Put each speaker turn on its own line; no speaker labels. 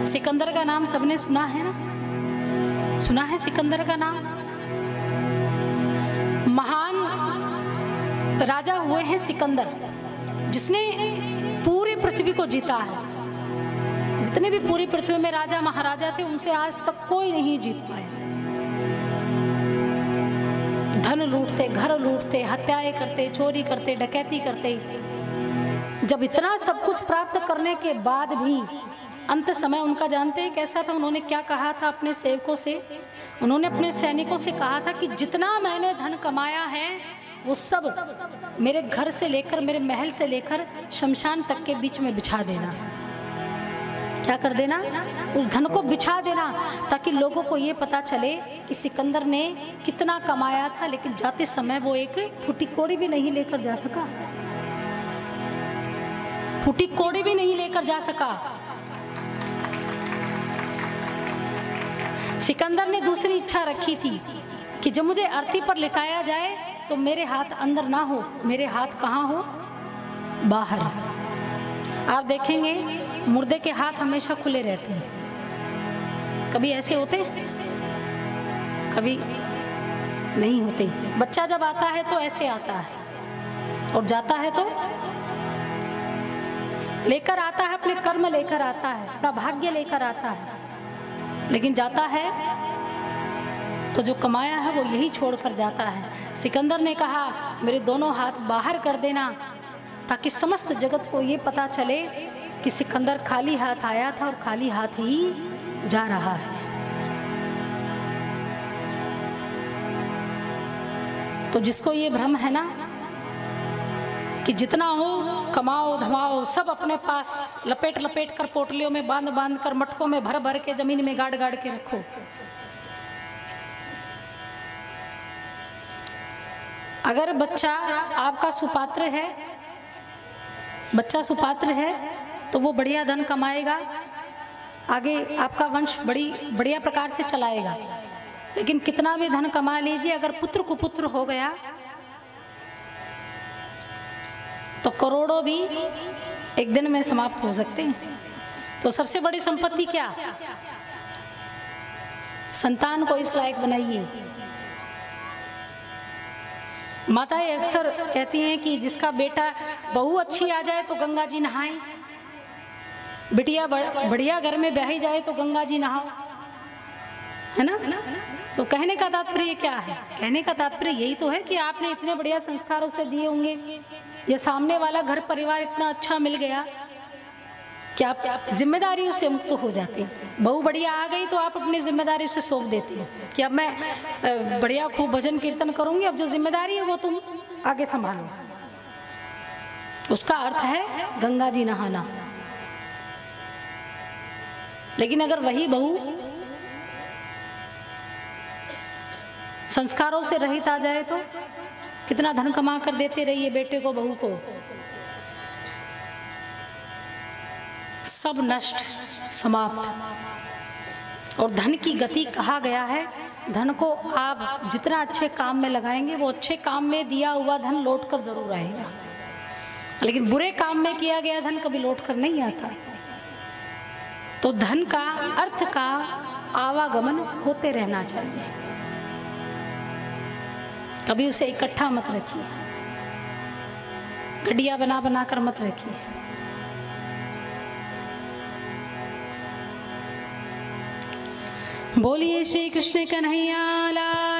सिकंदर का नाम सबने सुना है ना, सुना है सिकंदर का नाम। महान राजा हुए हैं सिकंदर, जिसने पूरी पृथ्वी को जीता है। जितने भी पूरी पृथ्वी में राजा महाराजा थे, उनसे आज तक कोई नहीं जीत पाया। धन लूटते, घर लूटते, हत्याएं करते, चोरी करते, डकैती करते। जब इतना सब कुछ प्राप्त करने के बाद भी अंत समय उनका जानते हैं कैसा था? उन्होंने क्या कहा था अपने सेवकों से? उन्होंने अपने सैनिकों से कहा था कि जितना मैंने धन कमाया है वो सब मेरे घर से लेकर, मेरे महल से लेकर शमशान तक के बीच में बिछा देना। क्या कर देना? उस धन को बिछा देना, ताकि लोगों को ये पता चले कि सिकंदर ने कितना कमाया था, लेकिन जाते समय वो एक फूटी कौड़ी भी नहीं लेकर जा सका। फूटी कौड़ी भी नहीं लेकर जा सका। सिकंदर ने दूसरी इच्छा रखी थी कि जब मुझे अर्थी पर लिटाया जाए तो मेरे हाथ अंदर ना हो, मेरे हाथ कहाँ हो? बाहर। आप देखेंगे मुर्दे के हाथ हमेशा खुले रहते हैं। कभी ऐसे होते, कभी नहीं होते। बच्चा जब आता है तो ऐसे आता है, और जाता है तो लेकर आता है, अपने कर्म लेकर आता है, अपना भाग्य लेकर आता है। लेकिन जाता है तो जो कमाया है वो यही छोड़कर जाता है। सिकंदर ने कहा मेरे दोनों हाथ बाहर कर देना, ताकि समस्त जगत को ये पता चले कि सिकंदर खाली हाथ आया था और खाली हाथ ही जा रहा है। तो जिसको ये भ्रम है ना कि जितना हो कमाओ धमाओ, सब अपने पास लपेट लपेट कर, पोटलियों में बांध बांध कर, मटकों में भर भर के, जमीन में गाड़ गाड़ के रखो। अगर बच्चा आपका सुपात्र है, बच्चा सुपात्र है, तो वो बढ़िया धन कमाएगा, आगे आपका वंश बढ़िया प्रकार से चलाएगा। लेकिन कितना भी धन कमा लीजिए, अगर पुत्र कुपुत्र हो गया तो करोड़ों भी एक दिन में समाप्त हो सकते हैं। तो सबसे बड़ी संपत्ति क्या? संतान को इस लायक बनाइए। माताएं अक्सर कहती हैं कि जिसका बेटा बहू अच्छी आ जाए तो गंगा जी नहाएं, बिटिया बढ़िया घर में ब्याही जाए तो गंगा जी नहाओ, है ना? तो कहने का तात्पर्य क्या है? कहने का तात्पर्य यही तो है कि आपने इतने बढ़िया संस्कार उसे दिए होंगे, ये सामने वाला घर परिवार इतना अच्छा मिल गया कि आप जिम्मेदारियों से मुक्त हो जाते हैं। बहू बढ़िया आ गई तो आप अपनी जिम्मेदारी से सौंप देते हैं कि अब मैं बढ़िया खूब भजन कीर्तन करूंगी, अब जो जिम्मेदारी है वो तुम आगे संभालो। उसका अर्थ है गंगा जी नहाना। लेकिन अगर वही बहू संस्कारों से रहित आ जाए तो कितना धन कमा कर देते रहिए बेटे को, बहू को, सब नष्ट, समाप्त। और धन की गति कहा गया है, धन को आप जितना अच्छे काम में लगाएंगे वो अच्छे काम में दिया हुआ धन लौट कर जरूर आएगा। लेकिन बुरे काम में किया गया धन कभी लौट कर नहीं आता। तो धन का, अर्थ का आवागमन होते रहना चाहिए, कभी उसे इकट्ठा मत रखिए, गड्डिया बना बना कर मत रखिए। बोलिए श्री कृष्ण कन्हैया लाल।